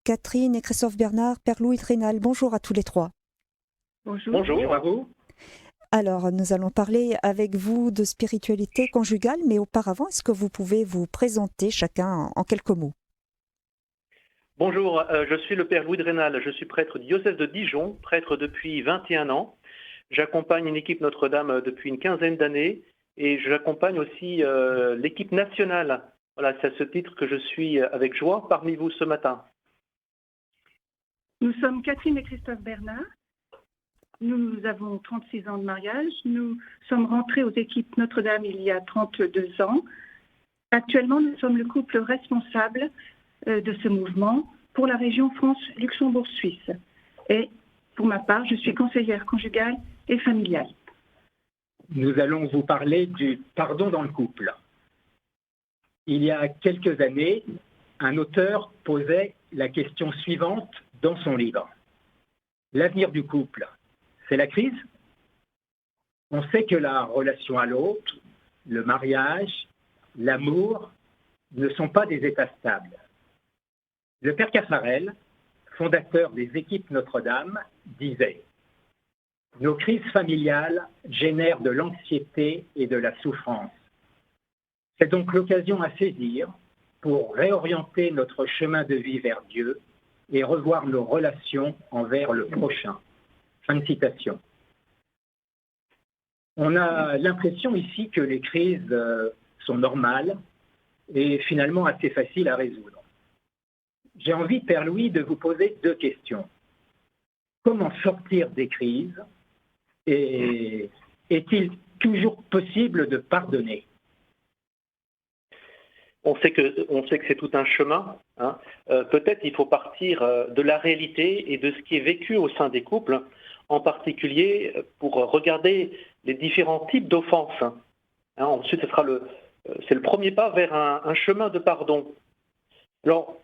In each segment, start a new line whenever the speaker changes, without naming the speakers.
Catherine et Christophe Bernard, Père Louis Rénal. Bonjour à tous les trois.
Bonjour.
Bonjour à vous.
Alors, nous allons parler avec vous de spiritualité conjugale, mais auparavant, est-ce que vous pouvez vous présenter chacun en quelques mots?
Bonjour, je suis le Père Louis Rénal, je suis prêtre du diocèse de Dijon, prêtre depuis 21 ans. J'accompagne une équipe Notre-Dame depuis une quinzaine d'années et j'accompagne aussi l'équipe nationale. Voilà, c'est à ce titre que je suis avec joie parmi vous ce matin.
Nous sommes Catherine et Christophe Bernard. Nous avons 36 ans de mariage. Nous sommes rentrés aux équipes Notre-Dame il y a 32 ans. Actuellement, nous sommes le couple responsable de ce mouvement pour la région France-Luxembourg-Suisse. Et pour ma part, je suis conseillère conjugale et familiale.
Nous allons vous parler du pardon dans le couple. Il y a quelques années, un auteur posait la question suivante dans son livre. L'avenir du couple, c'est la crise? On sait que la relation à l'autre, le mariage, l'amour ne sont pas des états stables. Le père Caffarel, fondateur des équipes Notre-Dame, disait « Nos crises familiales génèrent de l'anxiété et de la souffrance. C'est donc l'occasion à saisir pour réorienter notre chemin de vie vers Dieu et revoir nos relations envers le prochain. » Fin de citation. On a l'impression ici que les crises sont normales et finalement assez faciles à résoudre. J'ai envie, Père Louis, de vous poser deux questions. Comment sortir des crises et est-il toujours possible de pardonner?
On sait que c'est tout un chemin. Hein. Peut-être il faut partir de la réalité et de ce qui est vécu au sein des couples, en particulier pour regarder les différents types d'offenses. Hein, ensuite, c'est le premier pas vers un chemin de pardon. Alors,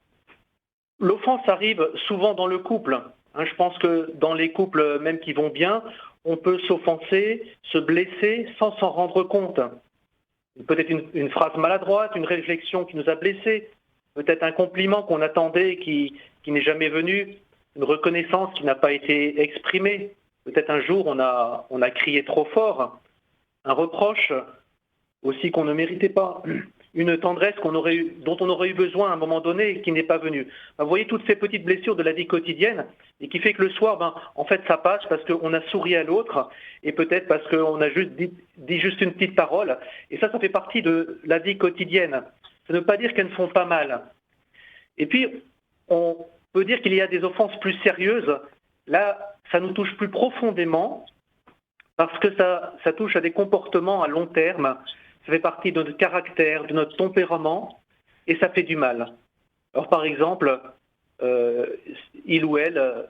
l'offense arrive souvent dans le couple. Hein, je pense que dans les couples même qui vont bien, on peut s'offenser, se blesser sans s'en rendre compte. Peut-être une phrase maladroite, une réflexion qui nous a blessés, peut-être un compliment qu'on attendait qui n'est jamais venu, une reconnaissance qui n'a pas été exprimée. Peut-être un jour on a crié trop fort, un reproche aussi qu'on ne méritait pas, une tendresse dont on aurait eu besoin à un moment donné et qui n'est pas venue. Vous voyez toutes ces petites blessures de la vie quotidienne et qui fait que le soir, en fait, ça passe parce qu'on a souri à l'autre et peut-être parce qu'on a juste dit juste une petite parole. Et ça fait partie de la vie quotidienne. Ça ne veut pas dire qu'elles ne font pas mal. Et puis, on peut dire qu'il y a des offenses plus sérieuses. Là, ça nous touche plus profondément parce que ça touche à des comportements à long terme. Ça fait partie de notre caractère, de notre tempérament, et ça fait du mal. Alors par exemple, il ou elle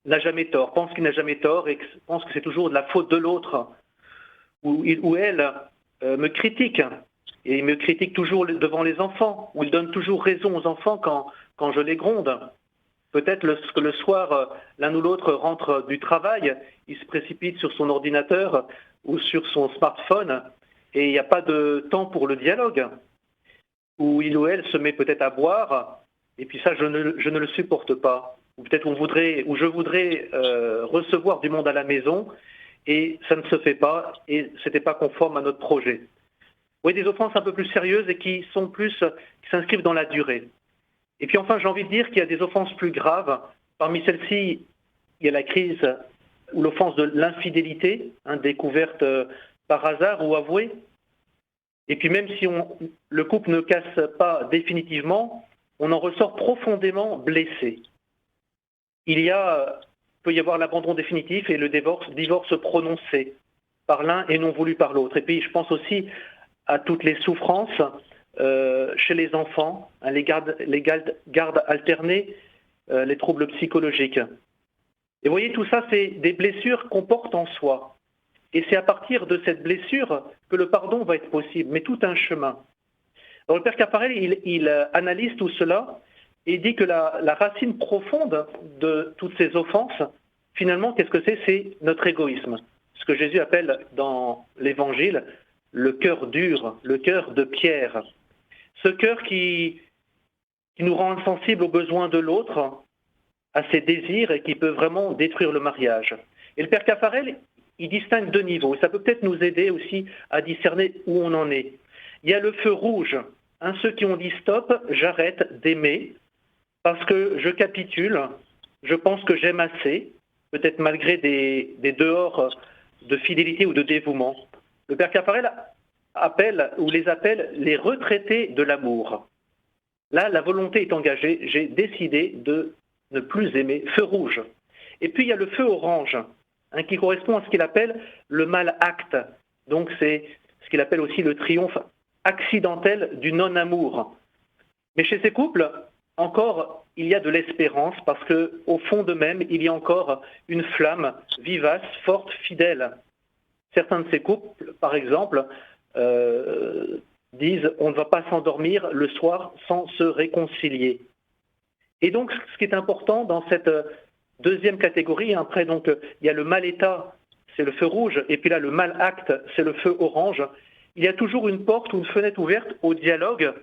n'a jamais tort, pense qu'il n'a jamais tort et pense que c'est toujours de la faute de l'autre. Ou il ou elle me critique, et il me critique toujours devant les enfants, ou il donne toujours raison aux enfants quand je les gronde. Peut-être que le soir, l'un ou l'autre rentre du travail, il se précipite sur son ordinateur ou sur son smartphone, et il n'y a pas de temps pour le dialogue, où il ou elle se met peut-être à boire, et puis ça, je ne le supporte pas. Ou peut-être je voudrais recevoir du monde à la maison, et ça ne se fait pas, et ce n'était pas conforme à notre projet. Vous voyez, des offenses un peu plus sérieuses et qui s'inscrivent dans la durée. Et puis enfin, j'ai envie de dire qu'il y a des offenses plus graves. Parmi celles-ci, il y a la crise ou l'offense de l'infidélité, découverte par hasard ou avoué. Et puis même si le couple ne casse pas définitivement, on en ressort profondément blessé. Peut y avoir l'abandon définitif et le divorce prononcé par l'un et non voulu par l'autre. Et puis je pense aussi à toutes les souffrances chez les enfants, les gardes alternées, les troubles psychologiques. Et vous voyez, tout ça, c'est des blessures qu'on porte en soi. Et c'est à partir de cette blessure que le pardon va être possible, mais tout un chemin. Alors le père Caffarel, il analyse tout cela et dit que la racine profonde de toutes ces offenses, finalement, qu'est-ce que c'est? C'est notre égoïsme. Ce que Jésus appelle dans l'Évangile le cœur dur, le cœur de pierre. Ce cœur qui qui nous rend insensibles aux besoins de l'autre, à ses désirs et qui peut vraiment détruire le mariage. Et le père Caffarel, il distingue 2 niveaux. Et ça peut peut-être nous aider aussi à discerner où on en est. Il y a le feu rouge. Ceux qui ont dit stop, j'arrête d'aimer parce que je capitule, je pense que j'aime assez, peut-être malgré des dehors de fidélité ou de dévouement. Le père Caffarel les appelle les retraités de l'amour. Là, la volonté est engagée, j'ai décidé de ne plus aimer, feu rouge. Et puis il y a le feu orange, qui correspond à ce qu'il appelle le mal acte. Donc c'est ce qu'il appelle aussi le triomphe accidentel du non-amour. Mais chez ces couples, encore, il y a de l'espérance parce qu'au fond d'eux-mêmes, il y a encore une flamme vivace, forte, fidèle. Certains de ces couples, par exemple, disent on ne va pas s'endormir le soir sans se réconcilier. Et donc, ce qui est important dans cette deuxième catégorie, après, donc, il y a le mal état, c'est le feu rouge, et puis là, le mal acte, c'est le feu orange. Il y a toujours une porte ou une fenêtre ouverte au dialogue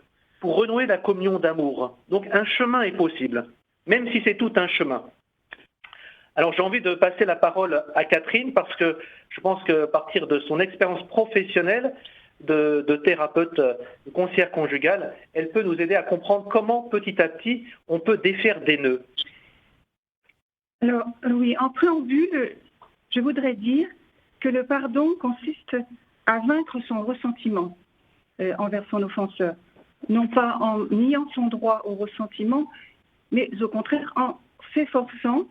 pour renouer la communion d'amour. Donc, un chemin est possible, même si c'est tout un chemin. Alors, j'ai envie de passer la parole à Catherine parce que je pense qu'à partir de son expérience professionnelle de thérapeute, de conseillère conjugale, elle peut nous aider à comprendre comment, petit à petit, on peut défaire des nœuds.
Alors, oui, en préambule, je voudrais dire que le pardon consiste à vaincre son ressentiment envers son offenseur. Non pas en niant son droit au ressentiment, mais au contraire en s'efforçant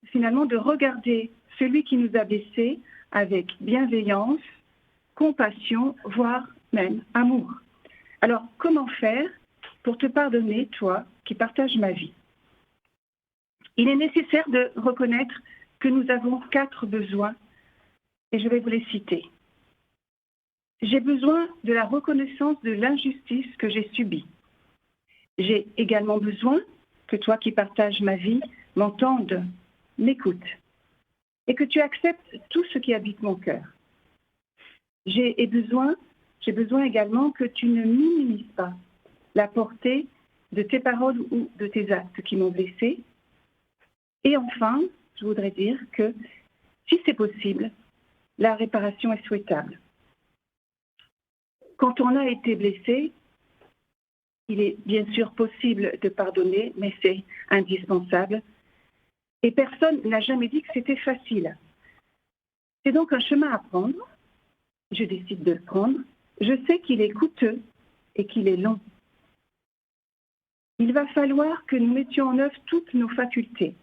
finalement de regarder celui qui nous a blessés avec bienveillance, compassion, voire même amour. Alors, comment faire pour te pardonner, toi qui partages ma vie? Il est nécessaire de reconnaître que nous avons 4 besoins, et je vais vous les citer. J'ai besoin de la reconnaissance de l'injustice que j'ai subie. J'ai également besoin que toi qui partages ma vie m'entendes, m'écoutes, et que tu acceptes tout ce qui habite mon cœur. J'ai besoin également que tu ne minimises pas la portée de tes paroles ou de tes actes qui m'ont blessé. Et enfin, je voudrais dire que, si c'est possible, la réparation est souhaitable. Quand on a été blessé, il est bien sûr possible de pardonner, mais c'est indispensable. Et personne n'a jamais dit que c'était facile. C'est donc un chemin à prendre. Je décide de le prendre. Je sais qu'il est coûteux et qu'il est long. Il va falloir que nous mettions en œuvre toutes nos facultés,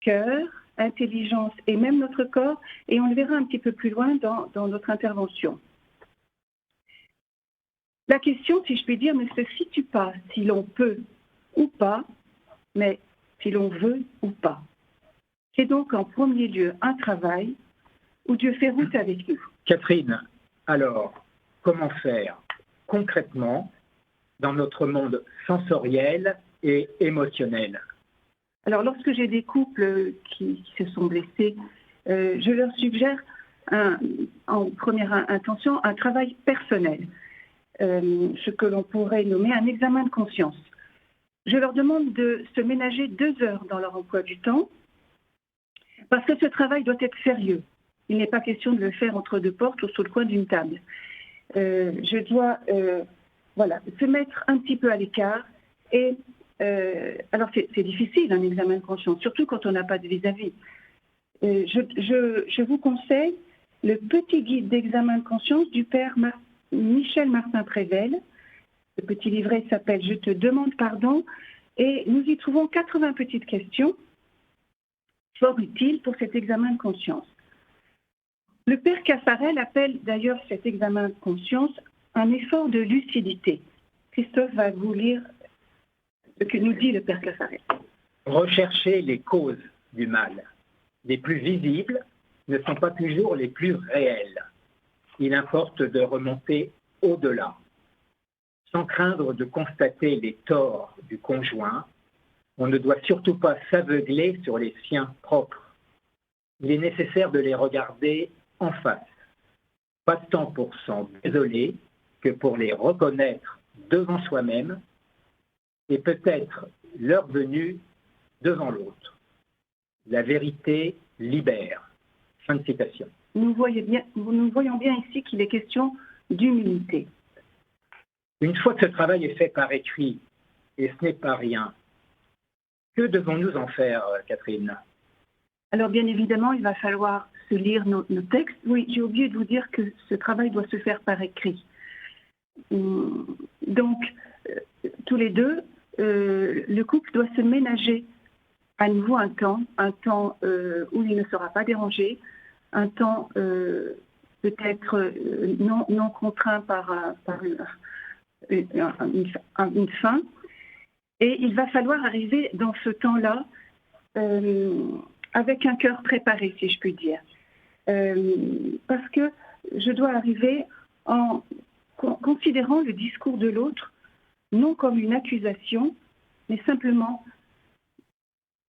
cœur, intelligence et même notre corps, et on le verra un petit peu plus loin dans notre intervention. La question, si je puis dire, ne se situe pas si l'on peut ou pas, mais si l'on veut ou pas. C'est donc en premier lieu un travail où Dieu fait route avec nous.
Catherine, alors, comment faire concrètement dans notre monde sensoriel et émotionnel?
Alors, lorsque j'ai des couples qui se sont blessés, je leur suggère en première intention un travail personnel, ce que l'on pourrait nommer un examen de conscience. Je leur demande de se ménager 2 heures dans leur emploi du temps, parce que ce travail doit être sérieux. Il n'est pas question de le faire entre 2 portes ou sous le coin d'une table. Je dois se mettre un petit peu à l'écart. Et alors c'est difficile un examen de conscience, surtout quand on n'a pas de vis-à-vis. Je vous conseille le petit guide d'examen de conscience du père Michel Martin-Prével. Le petit livret s'appelle « Je te demande pardon » et nous y trouvons 80 petites questions fort utiles pour cet examen de conscience. Le père Caffarel appelle d'ailleurs cet examen de conscience un effort de lucidité. Christophe va vous lire ce que nous dit le père Caffarel.
Rechercher les causes du mal. Les plus visibles ne sont pas toujours les plus réelles. Il importe de remonter au-delà. Sans craindre de constater les torts du conjoint, on ne doit surtout pas s'aveugler sur les siens propres. Il est nécessaire de les regarder en face, pas tant pour s'en désoler que pour les reconnaître devant soi-même et peut-être l'heure venue devant l'autre. La vérité libère. Fin de citation.
Nous voyons bien ici qu'il est question d'humilité.
Une fois que ce travail est fait par écrit, et ce n'est pas rien, que devons-nous en faire, Catherine?
Alors bien évidemment, il va falloir se lire nos textes. Oui, j'ai oublié de vous dire que ce travail doit se faire par écrit. Donc, tous les deux, le couple doit se ménager à nouveau un temps où il ne sera pas dérangé, un temps peut-être non contraint par une fin. Et il va falloir arriver dans ce temps-là avec un cœur préparé, si je puis dire. Parce que je dois arriver en considérant le discours de l'autre non comme une accusation, mais simplement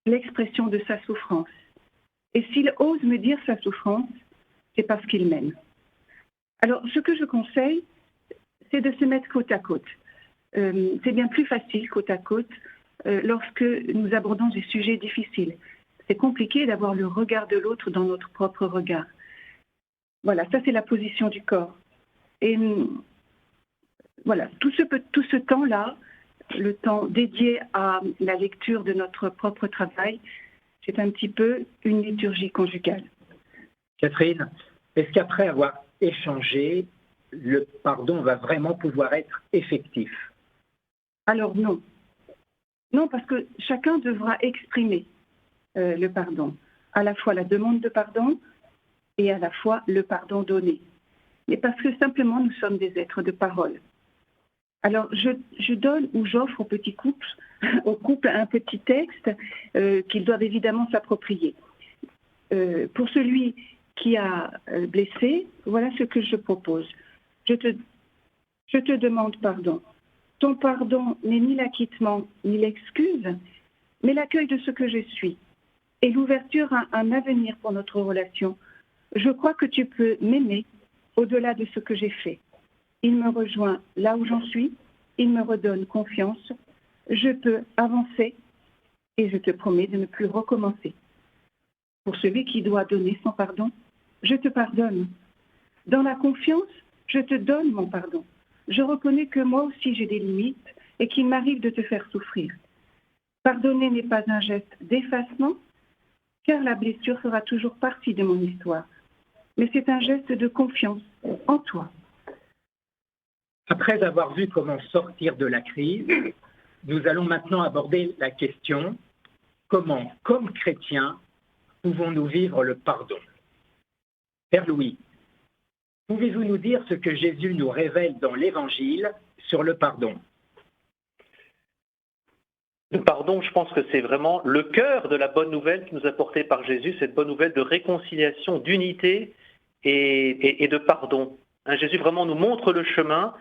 l'expression de sa souffrance. Et s'il ose me dire sa souffrance, c'est parce qu'il m'aime. Alors, ce que je conseille, c'est de se mettre côte à côte. C'est bien plus facile côte à côte lorsque nous abordons des sujets difficiles. C'est compliqué d'avoir le regard de l'autre dans notre propre regard. Voilà, ça c'est la position du corps. Et voilà, tout ce temps-là, le temps dédié à la lecture de notre propre travail, c'est un petit peu une liturgie conjugale.
Catherine, est-ce qu'après avoir échangé, le pardon va vraiment pouvoir être effectif?
Alors non. Non, parce que chacun devra exprimer le pardon. À la fois la demande de pardon et à la fois le pardon donné. Mais parce que simplement nous sommes des êtres de parole. Alors je donne ou j'offre au couple un petit texte qu'ils doivent évidemment s'approprier. Pour celui qui a blessé, voilà ce que je propose. Je te demande pardon. Ton pardon n'est ni l'acquittement ni l'excuse, mais l'accueil de ce que je suis et l'ouverture à un avenir pour notre relation. Je crois que tu peux m'aimer au-delà de ce que j'ai fait. Il me rejoint là où j'en suis, il me redonne confiance. Je peux avancer et je te promets de ne plus recommencer. Pour celui qui doit donner son pardon, je te pardonne. Dans la confiance, je te donne mon pardon. Je reconnais que moi aussi j'ai des limites et qu'il m'arrive de te faire souffrir. Pardonner n'est pas un geste d'effacement, car la blessure fera toujours partie de mon histoire. Mais c'est un geste de confiance en toi.
Après avoir vu comment sortir de la crise, nous allons maintenant aborder la question comment, comme chrétiens, pouvons-nous vivre le pardon? Père Louis, pouvez-vous nous dire ce que Jésus nous révèle dans l'Évangile sur le pardon?
Le pardon, je pense que c'est vraiment le cœur de la bonne nouvelle qui nous est apportée par Jésus, cette bonne nouvelle de réconciliation, d'unité et de pardon. Jésus vraiment nous montre le chemin,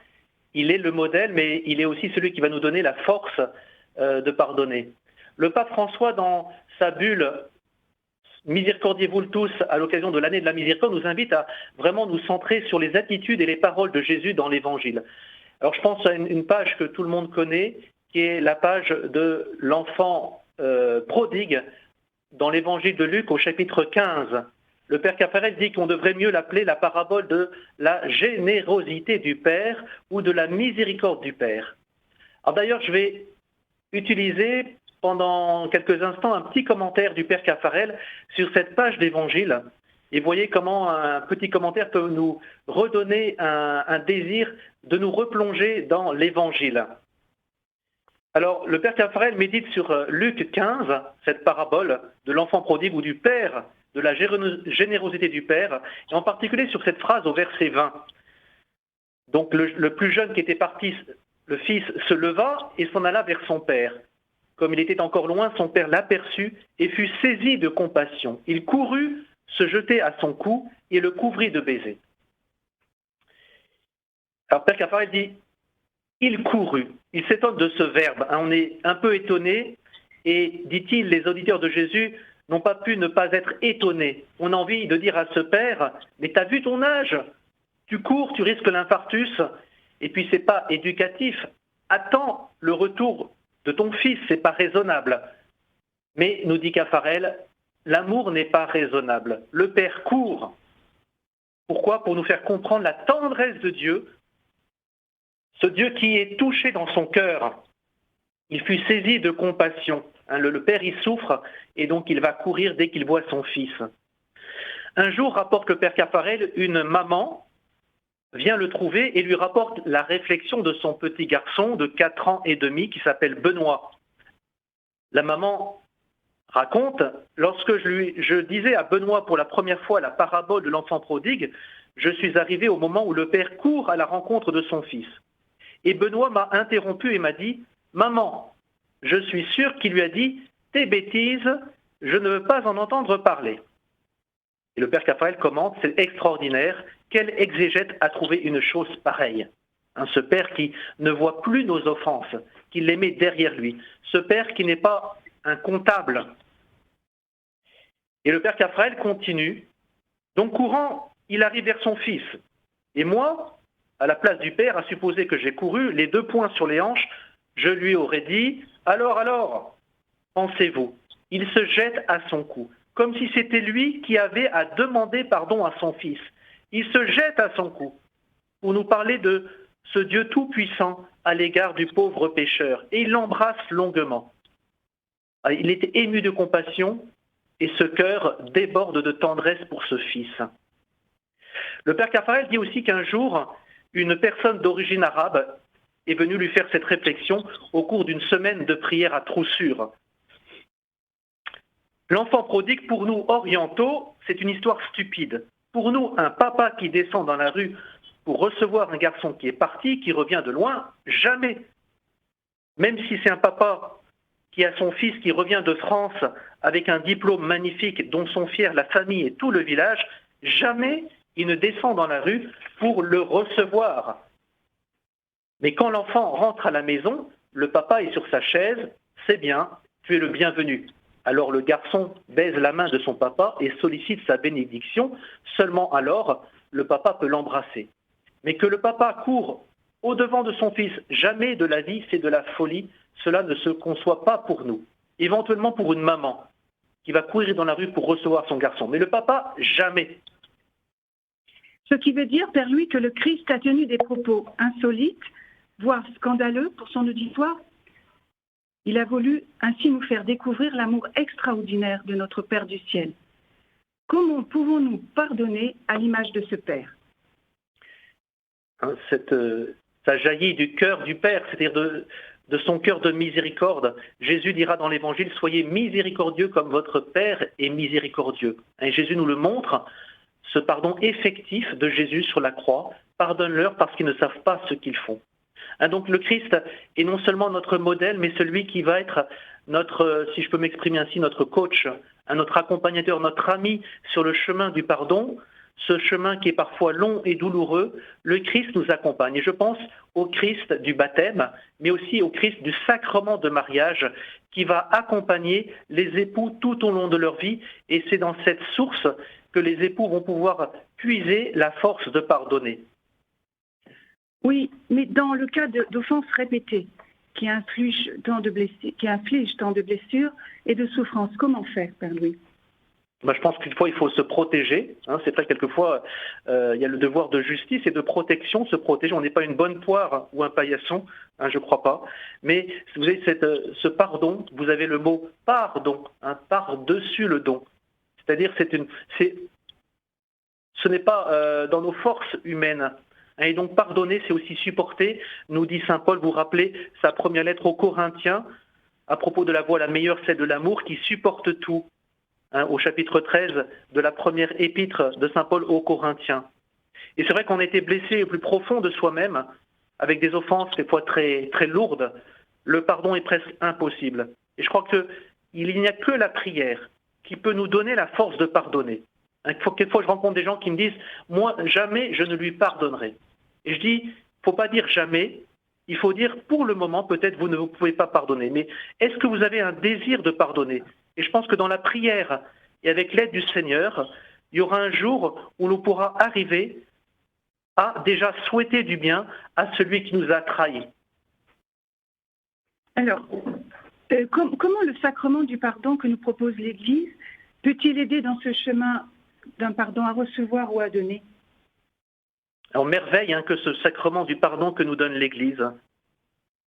il est le modèle, mais il est aussi celui qui va nous donner la force de pardonner. Le pape François, dans sa bulle « Miséricordiez-vous tous » à l'occasion de l'année de la miséricorde, nous invite à vraiment nous centrer sur les attitudes et les paroles de Jésus dans l'Évangile. Alors je pense à une page que tout le monde connaît, qui est la page de l'enfant prodigue dans l'Évangile de Luc au chapitre 15. Le Père Caffarel dit qu'on devrait mieux l'appeler la parabole de la générosité du Père ou de la miséricorde du Père. Alors d'ailleurs, je vais utiliser pendant quelques instants un petit commentaire du Père Caffarel sur cette page d'Évangile. Et voyez comment un petit commentaire peut nous redonner un désir de nous replonger dans l'Évangile. Alors, le Père Caffarel médite sur Luc 15, cette parabole de l'enfant prodigue ou du Père, de la générosité du Père, et en particulier sur cette phrase au verset 20. Donc, le plus jeune qui était parti, le fils, se leva et s'en alla vers son père. Comme il était encore loin, son père l'aperçut et fut saisi de compassion. Il courut se jeter à son cou et le couvrit de baisers. Alors, Père Caffarel dit il courut. Il s'étonne de ce verbe. On est un peu étonné et, dit-il, les auditeurs de Jésus n'ont pas pu ne pas être étonnés. On a envie de dire à ce père, mais t'as vu ton âge? Tu cours, tu risques l'infarctus, et puis c'est pas éducatif. Attends le retour de ton fils, c'est pas raisonnable. Mais, nous dit Caffarel, l'amour n'est pas raisonnable. Le Père court. Pourquoi? Pour nous faire comprendre la tendresse de Dieu, ce Dieu qui est touché dans son cœur. Il fut saisi de compassion. Le Père, il souffre, et donc il va courir dès qu'il voit son fils. Un jour, rapporte le Père Caffarel, une maman vient le trouver et lui rapporte la réflexion de son petit garçon de 4 ans et demi qui s'appelle Benoît. La maman raconte, lorsque je disais à Benoît pour la première fois la parabole de l'enfant prodigue, je suis arrivé au moment où le père court à la rencontre de son fils. Et Benoît m'a interrompu et m'a dit, « Maman, je suis sûr qu'il lui a dit, tes bêtises, je ne veux pas en entendre parler. » Et le Père Caffarel commente, c'est extraordinaire, quel exégète a trouvé une chose pareille. Ce Père qui ne voit plus nos offenses, qui les met derrière lui. Ce Père qui n'est pas un comptable. Et le Père Caffarel continue. Donc courant, il arrive vers son fils. Et moi, à la place du Père, à supposer que j'ai couru, les 2 poings sur les hanches, je lui aurais dit, alors, pensez-vous, il se jette à son cou, comme si c'était lui qui avait à demander pardon à son fils. Il se jette à son cou pour nous parler de ce Dieu tout-puissant à l'égard du pauvre pécheur. Et il l'embrasse longuement. Il était ému de compassion et ce cœur déborde de tendresse pour ce fils. Le Père Caffarel dit aussi qu'un jour, une personne d'origine arabe est venue lui faire cette réflexion au cours d'une semaine de prière à Troussure. L'enfant prodigue, pour nous orientaux, c'est une histoire stupide. Pour nous, un papa qui descend dans la rue pour recevoir un garçon qui est parti, qui revient de loin, jamais. Même si c'est un papa qui a son fils qui revient de France avec un diplôme magnifique dont sont fiers la famille et tout le village, jamais il ne descend dans la rue pour le recevoir. Mais quand l'enfant rentre à la maison, le papa est sur sa chaise, c'est bien, tu es le bienvenu. Alors le garçon baise la main de son papa et sollicite sa bénédiction, seulement alors le papa peut l'embrasser. Mais que le papa court au-devant de son fils, jamais de la vie, c'est de la folie, cela ne se conçoit pas pour nous. Éventuellement pour une maman qui va courir dans la rue pour recevoir son garçon, mais le papa, jamais.
Ce qui veut dire, Père Louis, que le Christ a tenu des propos insolites, voire scandaleux pour son auditoire. Il a voulu ainsi nous faire découvrir l'amour extraordinaire de notre Père du ciel. Comment pouvons-nous pardonner à l'image de ce Père?
Ça jaillit du cœur du Père, c'est-à-dire de son cœur de miséricorde. Jésus dira dans l'Évangile, « Soyez miséricordieux comme votre Père est miséricordieux ». Et Jésus nous le montre, ce pardon effectif de Jésus sur la croix. Pardonne-leur parce qu'ils ne savent pas ce qu'ils font. Donc le Christ est non seulement notre modèle, mais celui qui va être notre, si je peux m'exprimer ainsi, notre coach, notre accompagnateur, notre ami sur le chemin du pardon, ce chemin qui est parfois long et douloureux. Le Christ nous accompagne. Et je pense au Christ du baptême, mais aussi au Christ du sacrement de mariage qui va accompagner les époux tout au long de leur vie. Et c'est dans cette source que les époux vont pouvoir puiser la force de pardonner.
Oui, mais dans le cas d'offenses répétées qui infligent tant de blessures et de souffrances, comment faire, Père Louis?
Je pense qu'une fois, il faut se protéger. C'est vrai, quelquefois, il y a le devoir de justice et de protection, se protéger. On n'est pas une bonne poire ou un paillasson, je ne crois pas. Mais vous avez ce pardon, vous avez le mot pardon, par-dessus le don. C'est-à-dire, ce n'est pas dans nos forces humaines. Et donc, pardonner, c'est aussi supporter, nous dit saint Paul, vous rappelez sa première lettre aux Corinthiens, à propos de la voie la meilleure, celle de l'amour, qui supporte tout. Au chapitre 13 de la première épître de saint Paul aux Corinthiens. Et c'est vrai qu'on a été blessé au plus profond de soi-même, avec des offenses des fois très, très lourdes. Le pardon est presque impossible. Et je crois qu'il n'y a que la prière qui peut nous donner la force de pardonner. Quelquefois, je rencontre des gens qui me disent « Moi, jamais je ne lui pardonnerai ». Et je dis « Il ne faut pas dire jamais ». Il faut dire, pour le moment, peut-être vous ne pouvez pas pardonner, mais est-ce que vous avez un désir de pardonner? Et je pense que dans la prière et avec l'aide du Seigneur, il y aura un jour où l'on pourra arriver à déjà souhaiter du bien à celui qui nous a trahis.
Alors, comment le sacrement du pardon que nous propose l'Église peut-il aider dans ce chemin d'un pardon à recevoir ou à donner?
Alors, merveille que ce sacrement du pardon que nous donne l'Église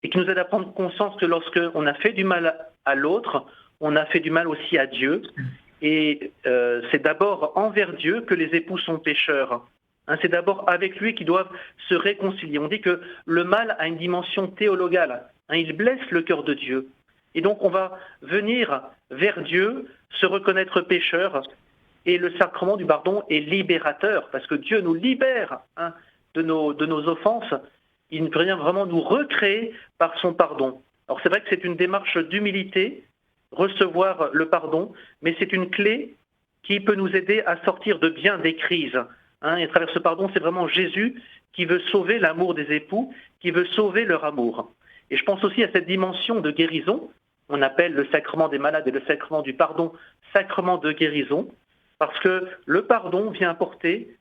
et qui nous aide à prendre conscience que lorsqu'on a fait du mal à l'autre, on a fait du mal aussi à Dieu. Et c'est d'abord envers Dieu que les époux sont pécheurs. C'est d'abord avec lui qu'ils doivent se réconcilier. On dit que le mal a une dimension théologale. Il blesse le cœur de Dieu. Et donc on va venir vers Dieu, se reconnaître pécheur. Et le sacrement du pardon est libérateur, parce que Dieu nous libère de nos offenses. Il vient vraiment nous recréer par son pardon. Alors c'est vrai que c'est une démarche d'humilité, recevoir le pardon, mais c'est une clé qui peut nous aider à sortir de bien des crises. Et à travers ce pardon, c'est vraiment Jésus qui veut sauver l'amour des époux, qui veut sauver leur amour. Et je pense aussi à cette dimension de guérison. On appelle le sacrement des malades et le sacrement du pardon sacrement de guérison, parce que le pardon vient apporter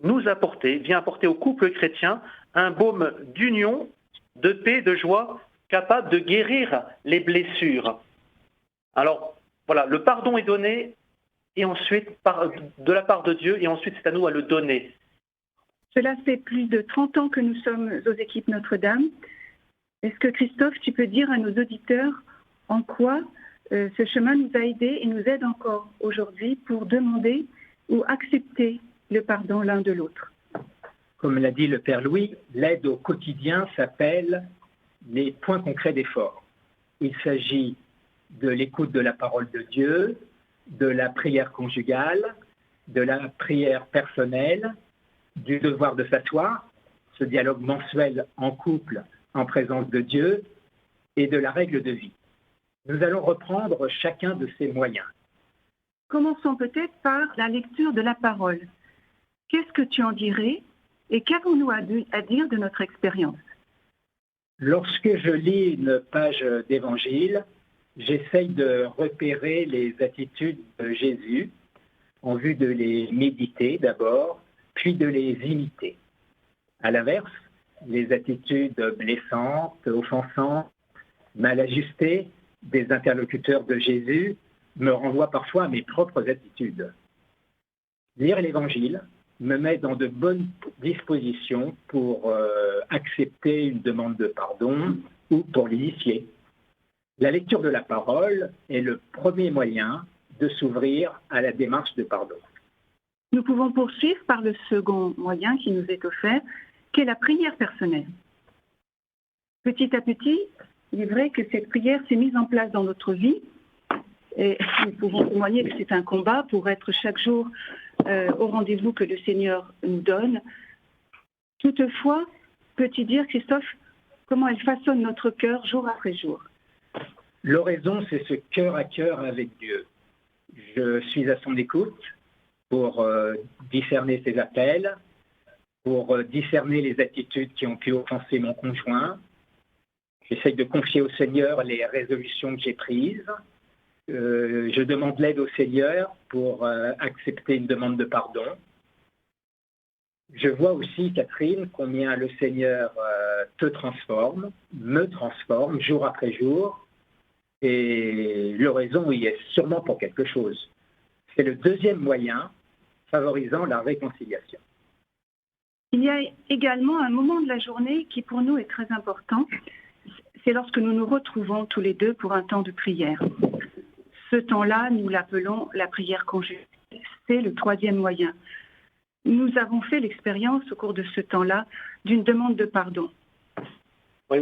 au couple chrétien un baume d'union, de paix, de joie, capable de guérir les blessures. Alors, voilà, le pardon est donné, et ensuite, de la part de Dieu, et ensuite c'est à nous à le donner.
Cela fait plus de 30 ans que nous sommes aux équipes Notre-Dame. Est-ce que Christophe, tu peux dire à nos auditeurs en quoi ce chemin nous a aidés et nous aide encore aujourd'hui pour demander ou accepter le pardon l'un de l'autre?
Comme l'a dit le Père Louis, l'aide au quotidien s'appelle les points concrets d'effort. Il s'agit de l'écoute de la parole de Dieu, de la prière conjugale, de la prière personnelle, du devoir de s'asseoir, ce dialogue mensuel en couple en présence de Dieu, et de la règle de vie. Nous allons reprendre chacun de ces moyens.
Commençons peut-être par la lecture de la parole. Qu'est-ce que tu en dirais et qu'avons-nous à dire de notre expérience?
Lorsque je lis une page d'évangile, j'essaye de repérer les attitudes de Jésus en vue de les méditer d'abord, puis de les imiter. À l'inverse, les attitudes blessantes, offensantes, mal ajustées des interlocuteurs de Jésus me renvoient parfois à mes propres attitudes. Lire l'Évangile me met dans de bonnes dispositions pour accepter une demande de pardon ou pour l'initier. La lecture de la parole est le premier moyen de s'ouvrir à la démarche de pardon.
Nous pouvons poursuivre par le second moyen qui nous est offert, qui est la prière personnelle. Petit à petit, il est vrai que cette prière s'est mise en place dans notre vie et nous pouvons témoigner que c'est un combat pour être chaque jour au rendez-vous que le Seigneur nous donne. Toutefois, peux-tu dire, Christophe, comment elle façonne notre cœur jour après jour?
L'oraison, c'est ce cœur à cœur avec Dieu. Je suis à son écoute pour discerner ses appels, pour discerner les attitudes qui ont pu offenser mon conjoint. J'essaye de confier au Seigneur les résolutions que j'ai prises. Je demande l'aide au Seigneur pour accepter une demande de pardon. Je vois aussi, Catherine, combien le Seigneur te transforme, me transforme jour après jour. Et l'oraison y est sûrement pour quelque chose. C'est le deuxième moyen favorisant la réconciliation.
Il y a également un moment de la journée qui pour nous est très important. C'est lorsque nous nous retrouvons tous les deux pour un temps de prière. Ce temps-là, nous l'appelons la prière conjugale. C'est le troisième moyen. Nous avons fait l'expérience au cours de ce temps-là d'une demande de pardon.
Oui,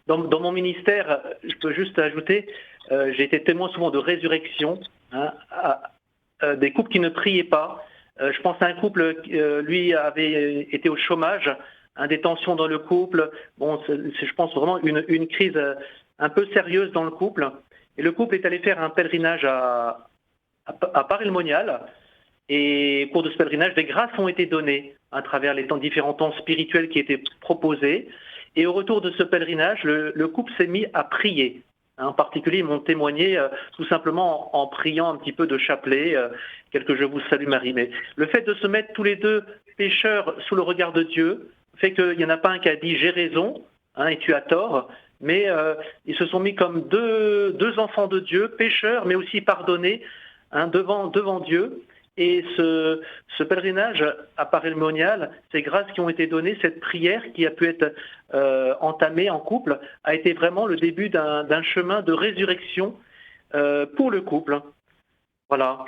dans mon ministère, je peux juste ajouter, j'ai été témoin souvent de résurrection, des couples qui ne priaient pas. Je pense à un couple, lui avait été au chômage, des tensions dans le couple. Bon, je pense vraiment une crise un peu sérieuse dans le couple. Et le couple est allé faire un pèlerinage à Paray-le-Monial. Et au cours de ce pèlerinage, des grâces ont été données à travers les différents temps spirituels qui étaient proposés. Et au retour de ce pèlerinage, le couple s'est mis à prier. En particulier, ils m'ont témoigné tout simplement en priant un petit peu de chapelet, quelque Je vous salue Marie. Mais le fait de se mettre tous les deux pécheurs sous le regard de Dieu fait qu'il n'y en a pas un qui a dit j'ai raison et tu as tort, mais ils se sont mis comme deux enfants de Dieu, pécheurs, mais aussi pardonnés, hein, devant Dieu. Et ce pèlerinage à Paray-le-Monial, ces grâces qui ont été données, cette prière qui a pu être entamée en couple, a été vraiment le début d'un chemin de résurrection pour le couple. Voilà.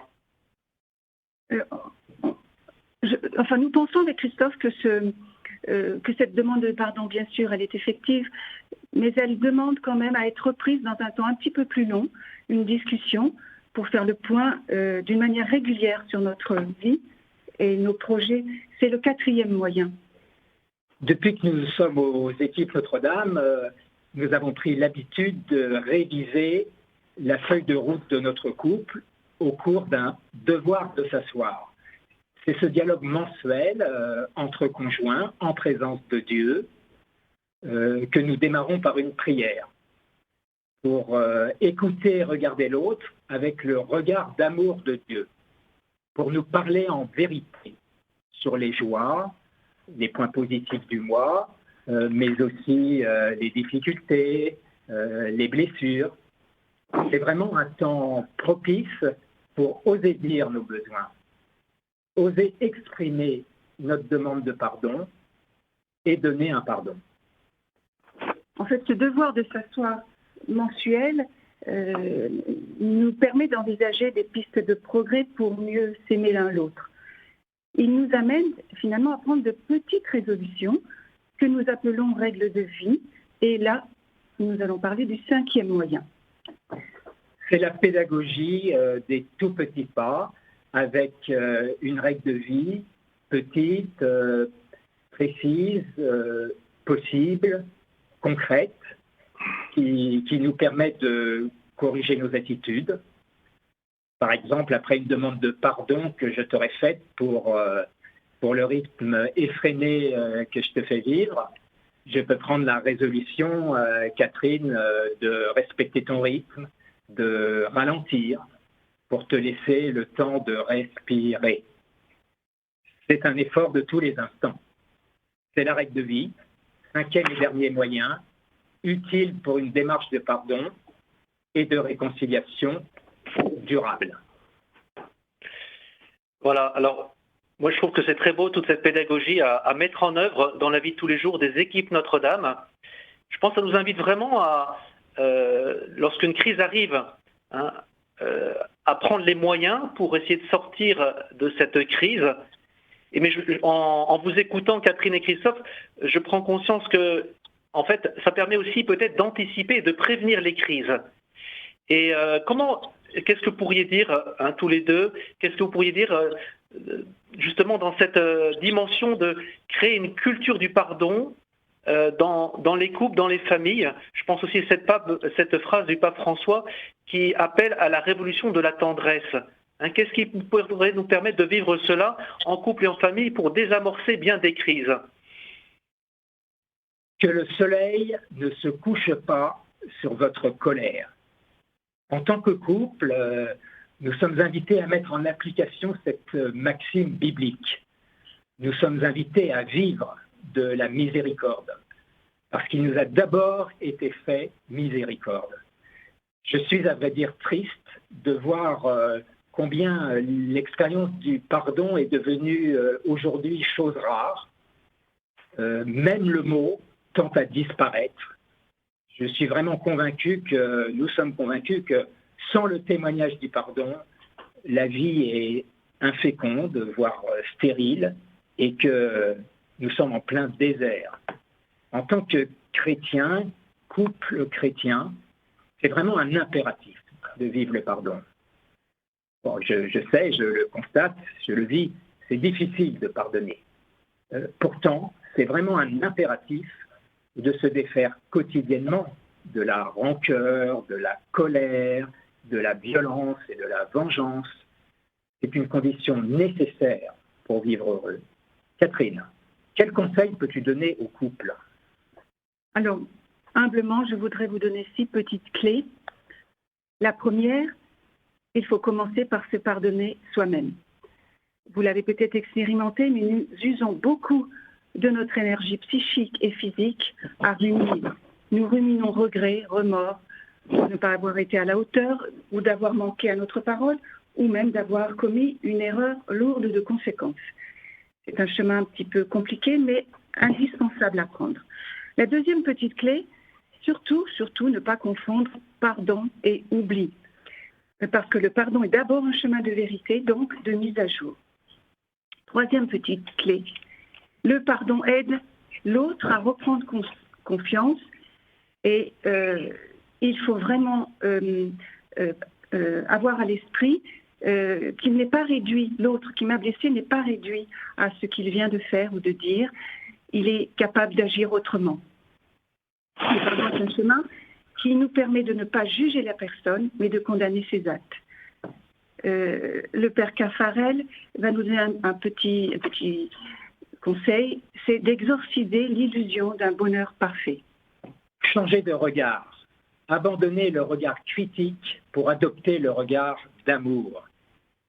Nous pensons avec Christophe que cette demande de pardon, bien sûr, elle est effective, mais elle demande quand même à être reprise dans un temps un petit peu plus long, une discussion pour faire le point d'une manière régulière sur notre vie et nos projets. C'est le 4e moyen.
Depuis que nous sommes aux équipes Notre-Dame, nous avons pris l'habitude de réviser la feuille de route de notre couple au cours d'un devoir de s'asseoir. C'est ce dialogue mensuel entre conjoints en présence de Dieu que nous démarrons par une prière pour écouter et regarder l'autre avec le regard d'amour de Dieu, pour nous parler en vérité sur les joies, les points positifs du mois, mais aussi les difficultés, les blessures. C'est vraiment un temps propice pour oser dire nos besoins, oser exprimer notre demande de pardon et donner un pardon.
En fait, ce devoir de s'asseoir mensuel nous permet d'envisager des pistes de progrès pour mieux s'aimer l'un l'autre. Il nous amène finalement à prendre de petites résolutions que nous appelons règles de vie. Et là, nous allons parler du 5e moyen.
C'est la pédagogie des tout petits pas avec une règle de vie petite, précise, possible, concrète, qui nous permet de corriger nos attitudes. Par exemple, après une demande de pardon que je t'aurais faite pour le rythme effréné que je te fais vivre, je peux prendre la résolution, Catherine, de respecter ton rythme, de ralentir pour te laisser le temps de respirer. C'est un effort de tous les instants. C'est la règle de vie, 5e et dernier moyen, utile pour une démarche de pardon et de réconciliation durable.
Voilà, alors moi je trouve que c'est très beau toute cette pédagogie à mettre en œuvre dans la vie de tous les jours des équipes Notre-Dame. Je pense que ça nous invite vraiment à, lorsqu'une crise arrive, hein, à prendre les moyens pour essayer de sortir de cette crise. En vous écoutant, Catherine et Christophe, je prends conscience que, en fait, ça permet aussi peut-être d'anticiper et de prévenir les crises. Et qu'est-ce que vous pourriez dire, hein, tous les deux, qu'est-ce que vous pourriez dire justement dans cette dimension de créer une culture du pardon dans les couples, dans les familles? Je pense aussi à cette phrase du pape François qui appelle à la révolution de la tendresse. Hein, qu'est-ce qui pourrait nous permettre de vivre cela en couple et en famille pour désamorcer bien des crises?
Que le soleil ne se couche pas sur votre colère. En tant que couple, nous sommes invités à mettre en application cette maxime biblique. Nous sommes invités à vivre de la miséricorde, parce qu'il nous a d'abord été fait miséricorde. Je suis à vrai dire triste de voir combien l'expérience du pardon est devenue aujourd'hui chose rare. Même le mot tend à disparaître. Je suis vraiment nous sommes convaincus que sans le témoignage du pardon, la vie est inféconde, voire stérile, et que nous sommes en plein désert. En tant que chrétien, couple chrétien, c'est vraiment un impératif de vivre le pardon. Bon, je sais, je le constate, je le vis, c'est difficile de pardonner. Pourtant, c'est vraiment un impératif de se défaire quotidiennement de la rancœur, de la colère, de la violence et de la vengeance. C'est une condition nécessaire pour vivre heureux. Catherine, quels conseils peux-tu donner au couple?
Alors, humblement, je voudrais vous donner 6 petites clés. La première, il faut commencer par se pardonner soi-même. Vous l'avez peut-être expérimenté, mais nous usons beaucoup de notre énergie psychique et physique à ruiner nous ruminons regrets, remords, de ne pas avoir été à la hauteur ou d'avoir manqué à notre parole ou même d'avoir commis une erreur lourde de conséquences. C'est un chemin un petit peu compliqué, mais indispensable à prendre. La deuxième petite clé, surtout ne pas confondre pardon et oubli. Parce que le pardon est d'abord un chemin de vérité, donc de mise à jour. Troisième petite clé, le pardon aide l'autre à reprendre confiance et il faut vraiment avoir à l'esprit qu'il n'est pas réduit, l'autre qui m'a blessé n'est pas réduit à ce qu'il vient de faire ou de dire, il est capable d'agir autrement. Le pardon est un chemin qui nous permet de ne pas juger la personne, mais de condamner ses actes. Le père Caffarel va nous donner un petit conseil, c'est d'exorciser l'illusion d'un bonheur parfait.
Changer de regard, abandonner le regard critique pour adopter le regard d'amour.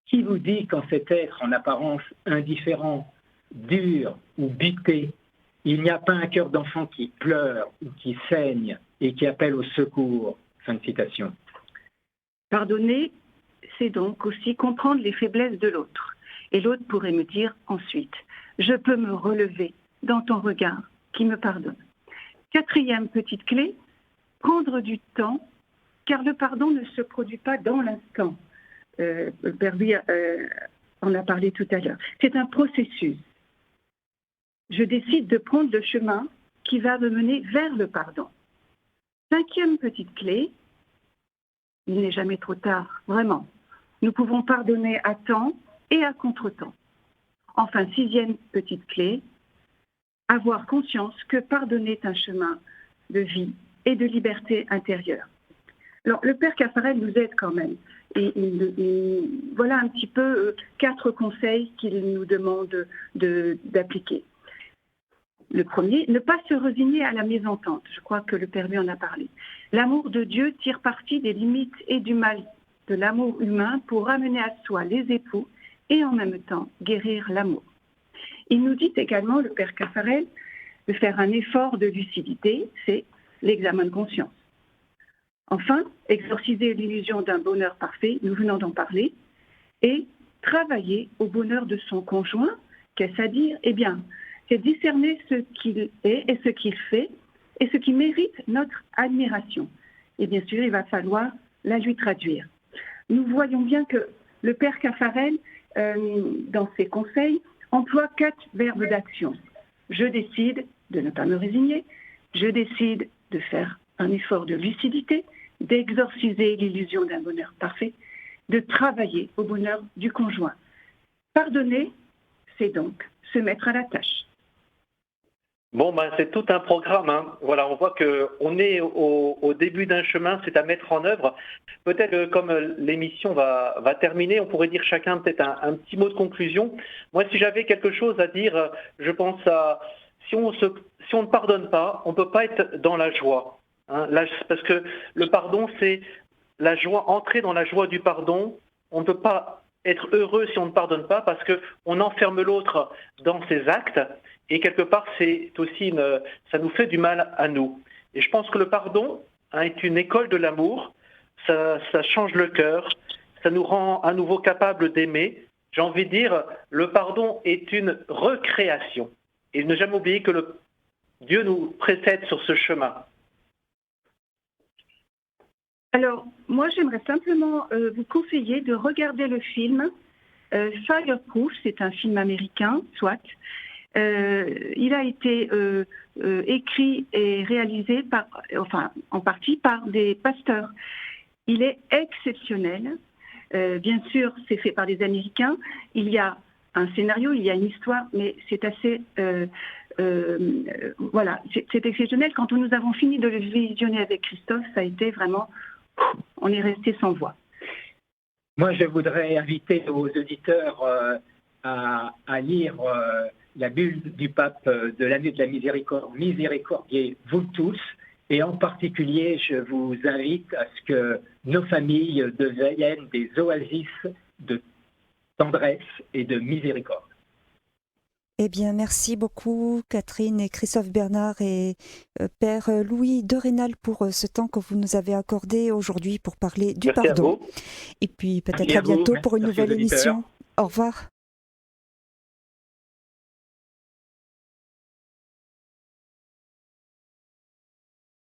Qui vous dit qu'en cet être en apparence indifférent, dur ou buté, il n'y a pas un cœur d'enfant qui pleure ou qui saigne et qui appelle au secours. Fin de citation.
Pardonner, c'est donc aussi comprendre les faiblesses de l'autre. Et l'autre pourrait me dire ensuite, je peux me relever dans ton regard qui me pardonne. Quatrième petite clé, prendre du temps, car le pardon ne se produit pas dans l'instant. Le Père Louis en a parlé tout à l'heure. C'est un processus. Je décide de prendre le chemin qui va me mener vers le pardon. Cinquième petite clé, il n'est jamais trop tard, vraiment. Nous pouvons pardonner à temps et à contre-temps. Enfin, sixième petite clé, avoir conscience que pardonner est un chemin de vie et de liberté intérieure. Alors, le Père Caffarel nous aide quand même. Et voilà un petit peu 4 conseils qu'il nous demande d'appliquer. Le premier, ne pas se résigner à la mésentente. Je crois que le Père lui en a parlé. L'amour de Dieu tire parti des limites et du mal de l'amour humain pour ramener à soi les époux et en même temps guérir l'amour. Il nous dit également, le Père Caffarel, de faire un effort de lucidité, c'est l'examen de conscience. Enfin, exorciser l'illusion d'un bonheur parfait, nous venons d'en parler, et travailler au bonheur de son conjoint, qu'est-ce à dire? Eh bien, c'est discerner ce qu'il est et ce qu'il fait et ce qui mérite notre admiration. Et bien sûr, il va falloir la lui traduire. Nous voyons bien que le Père Caffarel, dans ses conseils, emploie 4 verbes d'action. Je décide de ne pas me résigner, je décide de faire un effort de lucidité, d'exorciser l'illusion d'un bonheur parfait, de travailler au bonheur du conjoint. Pardonner, c'est donc se mettre à la tâche.
Bon, c'est tout un programme. Hein. Voilà, on voit qu'on est au début d'un chemin, c'est à mettre en œuvre. Peut-être que comme l'émission va terminer, on pourrait dire chacun peut-être un petit mot de conclusion. Moi, si j'avais quelque chose à dire, je pense à si on ne pardonne pas, on ne peut pas être dans la joie. Hein, parce que le pardon, c'est la joie, entrer dans la joie du pardon. On ne peut pas être heureux si on ne pardonne pas parce qu'on enferme l'autre dans ses actes et quelque part, c'est aussi ça nous fait du mal à nous. Et je pense que le pardon est une école de l'amour, ça change le cœur, ça nous rend à nouveau capables d'aimer. J'ai envie de dire, le pardon est une recréation. Et ne jamais oublier que Dieu nous précède sur ce chemin.
Alors, moi, j'aimerais simplement vous conseiller de regarder le film Fireproof, c'est un film américain, soit. Il a été écrit et réalisé en partie par des pasteurs. Il est exceptionnel. Bien sûr, c'est fait par des Américains. Il y a un scénario, il y a une histoire, mais c'est assez... voilà, c'est exceptionnel. Quand nous avons fini de le visionner avec Christophe, ça a été vraiment... On est resté sans voix.
Moi, je voudrais inviter aux auditeurs à lire la bulle du pape de l'année de la miséricorde, Misericordiae Vultus, et en particulier, je vous invite à ce que nos familles deviennent des oasis de tendresse et de miséricorde.
Eh bien, merci beaucoup Catherine et Christophe Bernard et Père Louis de Rénal pour ce temps que vous nous avez accordé aujourd'hui pour parler du
Merci à
pardon.
vous.
Et puis peut-être
Merci
à
à vous.
bientôt pour une
Merci aux
nouvelle
auditeurs.
émission. Au revoir.